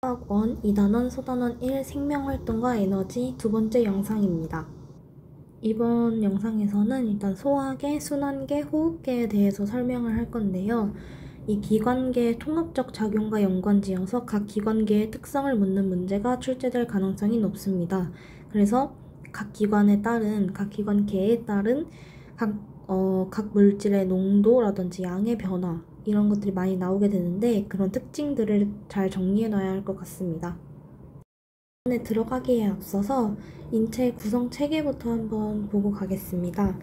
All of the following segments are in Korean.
수학 1 2단원 소단원 1 생명활동과 에너지 두 번째 영상입니다. 이번 영상에서는 일단 소화계, 순환계, 호흡계에 대해서 설명을 할 건데요. 이 기관계의 통합적 작용과 연관지어서 각 기관계의 특성을 묻는 문제가 출제될 가능성이 높습니다. 그래서 각 기관계에 따른 각 물질의 농도라든지 양의 변화 이런 것들이 많이 나오게 되는데 그런 특징들을 잘 정리해 놔야 할 것 같습니다. 에 들어가기에 앞서서 인체 구성 체계부터 한번 보고 가겠습니다.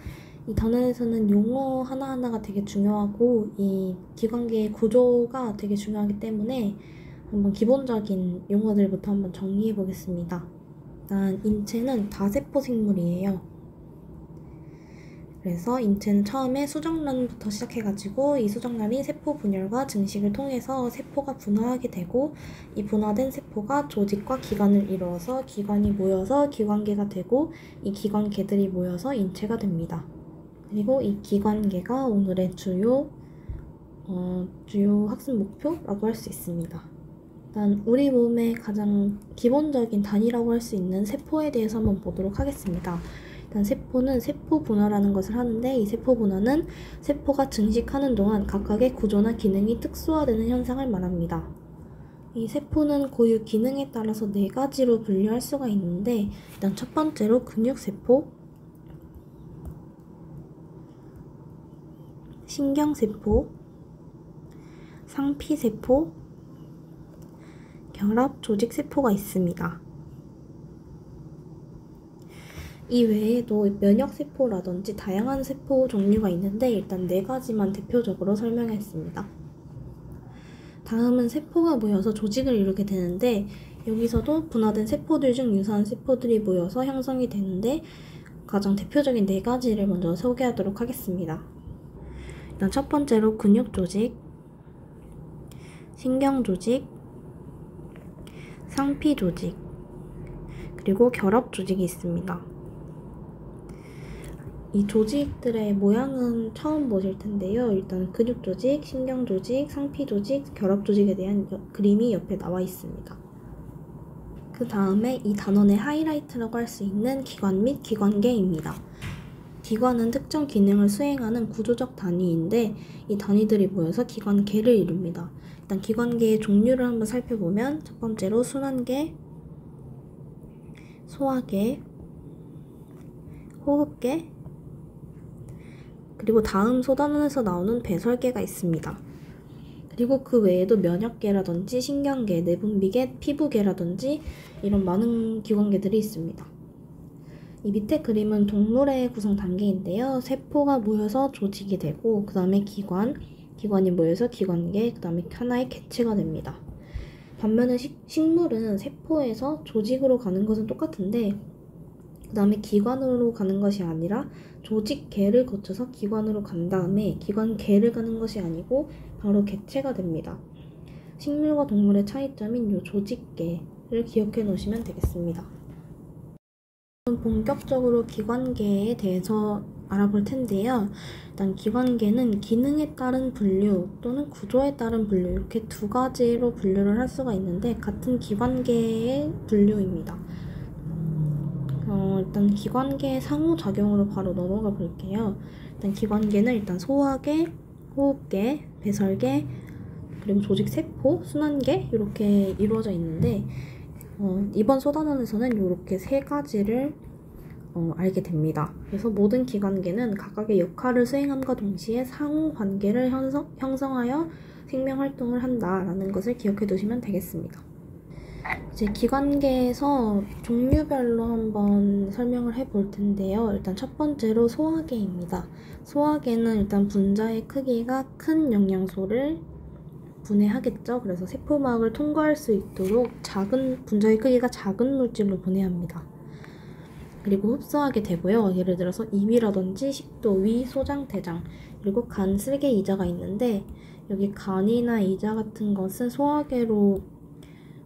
이 단원에서는 용어 하나하나가 되게 중요하고 이 기관계의 구조가 되게 중요하기 때문에 한번 기본적인 용어들부터 한번 정리해 보겠습니다. 일단 인체는 다세포 생물이에요. 그래서 인체는 처음에 수정란부터 시작해가지고 이 수정란이 세포 분열과 증식을 통해서 세포가 분화하게 되고 이 분화된 세포가 조직과 기관을 이루어서 기관이 모여서 기관계가 되고 이 기관계들이 모여서 인체가 됩니다. 그리고 이 기관계가 오늘의 주요 학습 목표라고 할 수 있습니다. 일단 우리 몸의 가장 기본적인 단위라고 할 수 있는 세포에 대해서 한번 보도록 하겠습니다. 일단 세포는 세포 분화라는 것을 하는데 이 세포 분화는 세포가 증식하는 동안 각각의 구조나 기능이 특수화되는 현상을 말합니다. 이 세포는 고유 기능에 따라서 4가지로 분류할 수가 있는데 일단 첫 번째로 근육세포, 신경세포, 상피세포, 결합조직세포가 있습니다. 이 외에도 면역세포라든지 다양한 세포 종류가 있는데 일단 4가지만 대표적으로 설명했습니다. 다음은 세포가 모여서 조직을 이루게 되는데 여기서도 분화된 세포들 중 유사한 세포들이 모여서 형성이 되는데 가장 대표적인 4가지를 먼저 소개하도록 하겠습니다. 일단 첫 번째로 근육조직, 신경조직, 상피조직, 그리고 결합조직이 있습니다. 이 조직들의 모양은 처음 보실 텐데요. 일단 근육조직, 신경조직, 상피조직, 결합조직에 대한 그림이 옆에 나와 있습니다. 그 다음에 이 단원의 하이라이트라고 할 수 있는 기관 및 기관계입니다. 기관은 특정 기능을 수행하는 구조적 단위인데 이 단위들이 모여서 기관계를 이룹니다. 일단 기관계의 종류를 한번 살펴보면 첫 번째로 순환계, 소화계, 호흡계, 그리고 다음 소단원에서 나오는 배설계가 있습니다. 그리고 그 외에도 면역계라든지 신경계, 내분비계, 피부계라든지 이런 많은 기관계들이 있습니다. 이 밑에 그림은 동물의 구성 단계인데요. 세포가 모여서 조직이 되고 그 다음에 기관이 모여서 기관계, 그 다음에 하나의 개체가 됩니다. 반면에 식물은 세포에서 조직으로 가는 것은 똑같은데 그 다음에 기관으로 가는 것이 아니라 조직계를 거쳐서 기관으로 간 다음에 기관계를 가는 것이 아니고 바로 개체가 됩니다. 식물과 동물의 차이점인 이 조직계를 기억해 놓으시면 되겠습니다. 본격적으로 기관계에 대해서 알아볼 텐데요. 일단 기관계는 기능에 따른 분류 또는 구조에 따른 분류 이렇게 2가지로 분류를 할 수가 있는데 같은 기관계의 분류입니다. 일단 기관계의 상호작용으로 바로 넘어가 볼게요. 일단 기관계는 일단 소화계, 호흡계, 배설계, 그리고 조직세포, 순환계 이렇게 이루어져 있는데 이번 소단원에서는 이렇게 3가지를 알게 됩니다. 그래서 모든 기관계는 각각의 역할을 수행함과 동시에 상호관계를 형성하여 생명활동을 한다라는 것을 기억해 두시면 되겠습니다. 이제 기관계에서 종류별로 한번 설명을 해볼 텐데요. 일단 첫 번째로 소화계입니다. 소화계는 일단 분자의 크기가 큰 영양소를 분해하겠죠. 그래서 세포막을 통과할 수 있도록 분자의 크기가 작은 물질로 분해합니다. 그리고 흡수하게 되고요. 예를 들어서 입이라든지 식도, 위, 소장, 대장, 그리고 간, 쓸개, 이자가 있는데 여기 간이나 이자 같은 것은 소화계로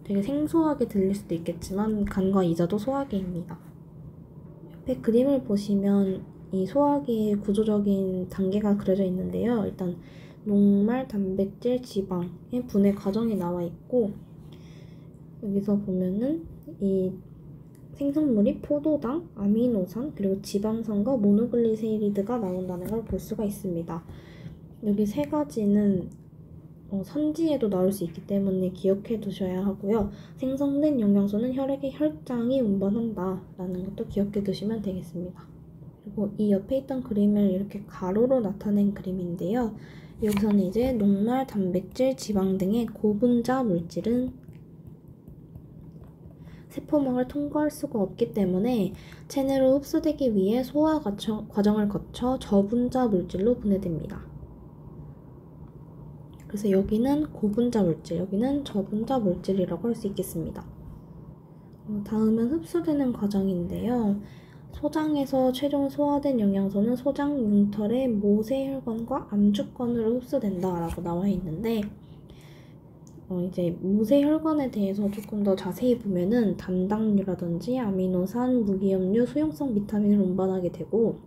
되게 생소하게 들릴 수도 있겠지만 간과 이자도 소화계입니다. 옆에 그림을 보시면 이 소화계의 구조적인 단계가 그려져 있는데요. 일단 녹말, 단백질, 지방의 분해 과정이 나와 있고 여기서 보면은 이 생성물이 포도당, 아미노산, 그리고 지방산과 모노글리세리드가 나온다는 걸 볼 수가 있습니다. 여기 세 가지는 선지에도 나올 수 있기 때문에 기억해 두셔야 하고요. 생성된 영양소는 혈액의 혈장이 운반한다 라는 것도 기억해 두시면 되겠습니다. 그리고 이 옆에 있던 그림을 이렇게 가로로 나타낸 그림인데요. 여기서는 이제 녹말, 단백질, 지방 등의 고분자 물질은 세포막을 통과할 수가 없기 때문에 체내로 흡수되기 위해 소화 과정을 거쳐 저분자 물질로 분해됩니다. 그래서 여기는 고분자 물질, 여기는 저분자 물질이라고 할 수 있겠습니다. 다음은 흡수되는 과정인데요. 소장에서 최종 소화된 영양소는 소장 융털의 모세혈관과 암주권으로 흡수된다라고 나와 있는데 이제 모세혈관에 대해서 조금 더 자세히 보면은 단당류라든지 아미노산, 무기염류, 수용성 비타민을 운반하게 되고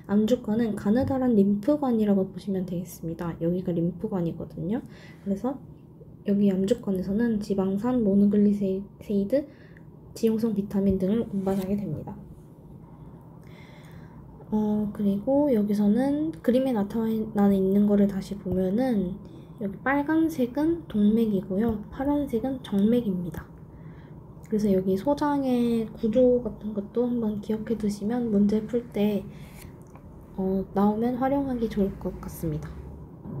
암주권은 가느다란 림프관이라고 보시면 되겠습니다. 여기가 림프관이거든요. 그래서 여기 암주권에서는 지방산, 모노글리세이드, 지용성 비타민 등을 운반하게 됩니다. 그리고 여기서는 그림에 나타나 있는 거를 다시 보면은 여기 빨간색은 동맥이고요. 파란색은 정맥입니다. 그래서 여기 소장의 구조 같은 것도 한번 기억해 두시면 문제 풀 때 나오면 활용하기 좋을 것 같습니다.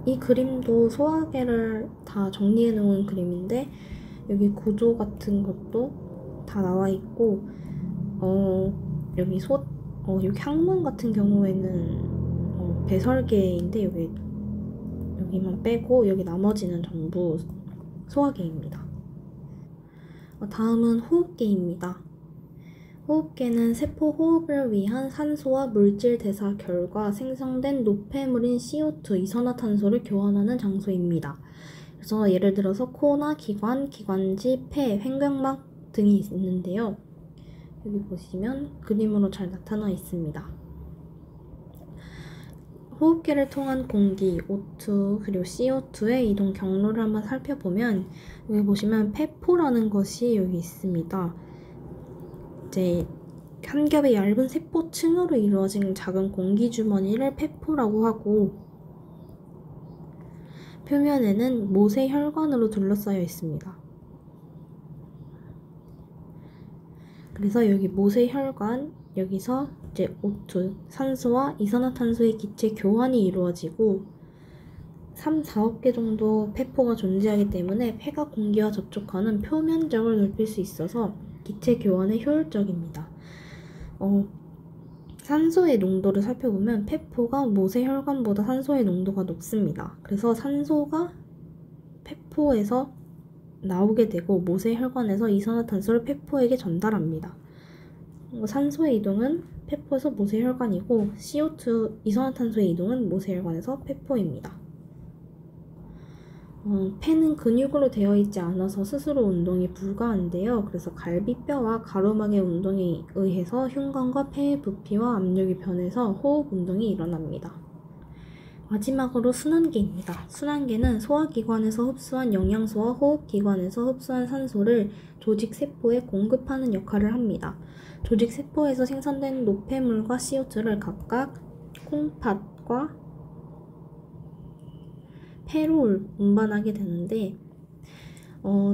이 그림도 소화계를 다 정리해 놓은 그림인데 여기 구조 같은 것도 다 나와 있고 여기 여기 항문 같은 경우에는 배설계인데 여기만 빼고 여기 나머지는 전부 소화계입니다. 다음은 호흡계입니다. 호흡계는 세포 호흡을 위한 산소와 물질 대사 결과 생성된 노폐물인 CO2, 이산화탄소를 교환하는 장소입니다. 그래서 예를 들어서 코나 기관, 기관지, 폐, 횡격막 등이 있는데요. 여기 보시면 그림으로 잘 나타나 있습니다. 호흡기를 통한 공기, O2, 그리고 CO2의 이동 경로를 한번 살펴보면 여기 보시면 폐포라는 것이 여기 있습니다. 이제 한 겹의 얇은 세포층으로 이루어진 작은 공기 주머니를 폐포라고 하고 표면에는 모세혈관으로 둘러싸여 있습니다. 그래서 여기 모세혈관, 여기서 이제 O2, 산소와 이산화탄소의 기체 교환이 이루어지고 3, 4억 개 정도 폐포가 존재하기 때문에 폐가 공기와 접촉하는 표면적을 넓힐 수 있어서 기체 교환에 효율적입니다. 산소의 농도를 살펴보면 폐포가 모세혈관보다 산소의 농도가 높습니다. 그래서 산소가 폐포에서 나오게 되고 모세혈관에서 이산화탄소를 폐포에게 전달합니다. 산소의 이동은 폐포에서 모세혈관이고 CO2, 이산화탄소의 이동은 모세혈관에서 폐포입니다. 폐는 근육으로 되어 있지 않아서 스스로 운동이 불가한데요. 그래서 갈비뼈와 가로막의 운동에 의해서 흉관과 폐의 부피와 압력이 변해서 호흡 운동이 일어납니다. 마지막으로 순환계입니다. 순환계는 소화기관에서 흡수한 영양소와 호흡기관에서 흡수한 산소를 조직세포에 공급하는 역할을 합니다. 조직세포에서 생산된 노폐물과 CO2를 각각 콩팥과 폐로 운반하게 되는데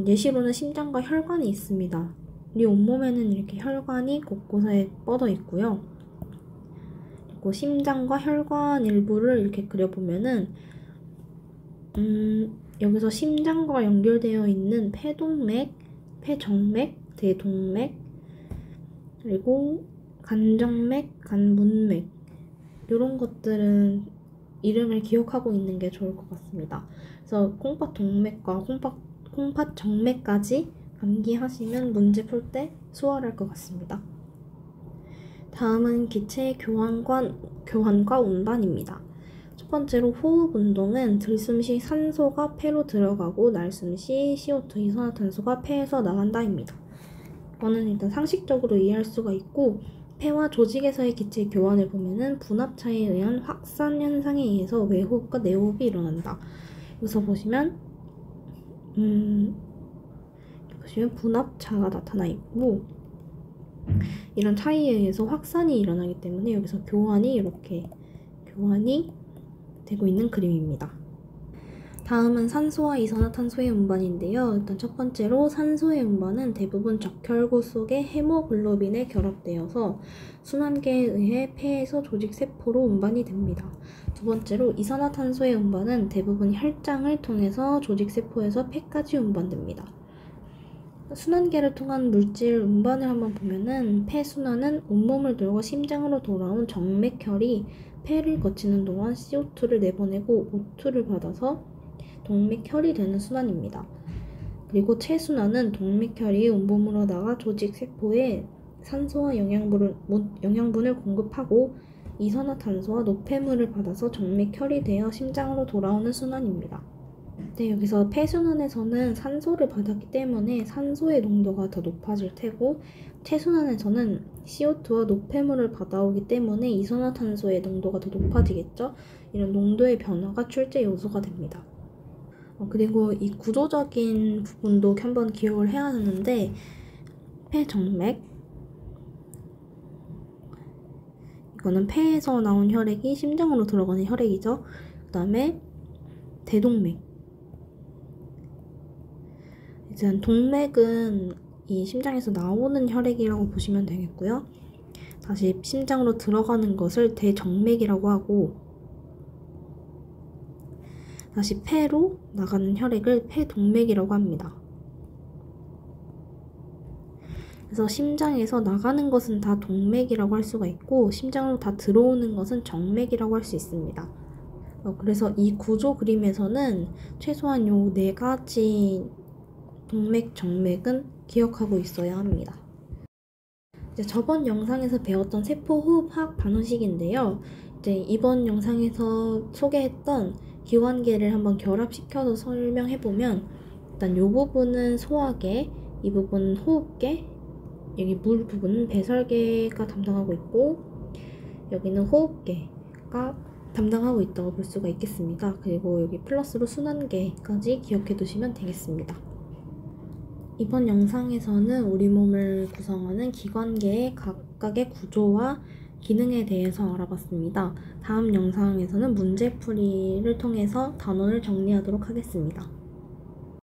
예시로는 심장과 혈관이 있습니다. 우리 온몸에는 이렇게 혈관이 곳곳에 뻗어 있고요. 그리고 심장과 혈관 일부를 이렇게 그려보면은 여기서 심장과 연결되어 있는 폐동맥, 폐정맥, 대동맥, 그리고 간정맥, 간문맥 이런 것들은 이름을 기억하고 있는 게 좋을 것 같습니다. 그래서 콩팥 동맥과 콩팥 정맥까지 암기하시면 문제 풀 때 수월할 것 같습니다. 다음은 기체 교환과 운반입니다. 첫 번째로 호흡 운동은 들숨 시 산소가 폐로 들어가고 날숨 시 CO2, 이산화탄소가 폐에서 나간다입니다. 이거는 일단 상식적으로 이해할 수가 있고 폐와 조직에서의 기체 교환을 보면은 분압차에 의한 확산 현상에 의해서 외호흡과 내호흡이 일어난다. 여기서 보시면 보시면 분압차가 나타나 있고 이런 차이에 의해서 확산이 일어나기 때문에 여기서 교환이 이렇게 교환이 되고 있는 그림입니다. 다음은 산소와 이산화탄소의 운반인데요. 일단 첫 번째로 산소의 운반은 대부분 적혈구 속의 헤모글로빈에 결합되어서 순환계에 의해 폐에서 조직세포로 운반이 됩니다. 두 번째로 이산화탄소의 운반은 대부분 혈장을 통해서 조직세포에서 폐까지 운반됩니다. 순환계를 통한 물질 운반을 한번 보면은 폐 순환은 온몸을 돌고 심장으로 돌아온 정맥혈이 폐를 거치는 동안 CO2를 내보내고 O2를 받아서 동맥혈이 되는 순환입니다. 그리고 체순환은 동맥혈이 온몸으로 나가 조직세포에 산소와 영양분을 공급하고 이산화탄소와 노폐물을 받아서 정맥혈이 되어 심장으로 돌아오는 순환입니다. 네, 여기서 폐순환에서는 산소를 받았기 때문에 산소의 농도가 더 높아질 테고 체순환에서는 CO2와 노폐물을 받아오기 때문에 이산화탄소의 농도가 더 높아지겠죠? 이런 농도의 변화가 출제 요소가 됩니다. 그리고 이 구조적인 부분도 한번 기억을 해야 하는데 폐정맥 이거는 폐에서 나온 혈액이 심장으로 들어가는 혈액이죠. 그 다음에 대동맥 이제 동맥은 이 심장에서 나오는 혈액이라고 보시면 되겠고요. 다시 심장으로 들어가는 것을 대정맥이라고 하고 다시 폐로 나가는 혈액을 폐동맥이라고 합니다. 그래서 심장에서 나가는 것은 다 동맥이라고 할 수가 있고 심장으로 다 들어오는 것은 정맥이라고 할 수 있습니다. 그래서 이 구조 그림에서는 최소한 요 네 가지 동맥, 정맥은 기억하고 있어야 합니다. 이제 저번 영상에서 배웠던 세포호흡학 반응식인데요. 이제 이번 영상에서 소개했던 기관계를 한번 결합시켜서 설명해보면 일단 이 부분은 소화계, 이 부분은 호흡계, 여기 물 부분은 배설계가 담당하고 있고 여기는 호흡계가 담당하고 있다고 볼 수가 있겠습니다. 그리고 여기 플러스로 순환계까지 기억해 두시면 되겠습니다. 이번 영상에서는 우리 몸을 구성하는 기관계의 각각의 구조와 기능에 대해서 알아봤습니다. 다음 영상에서는 문제풀이를 통해서 단원을 정리하도록 하겠습니다.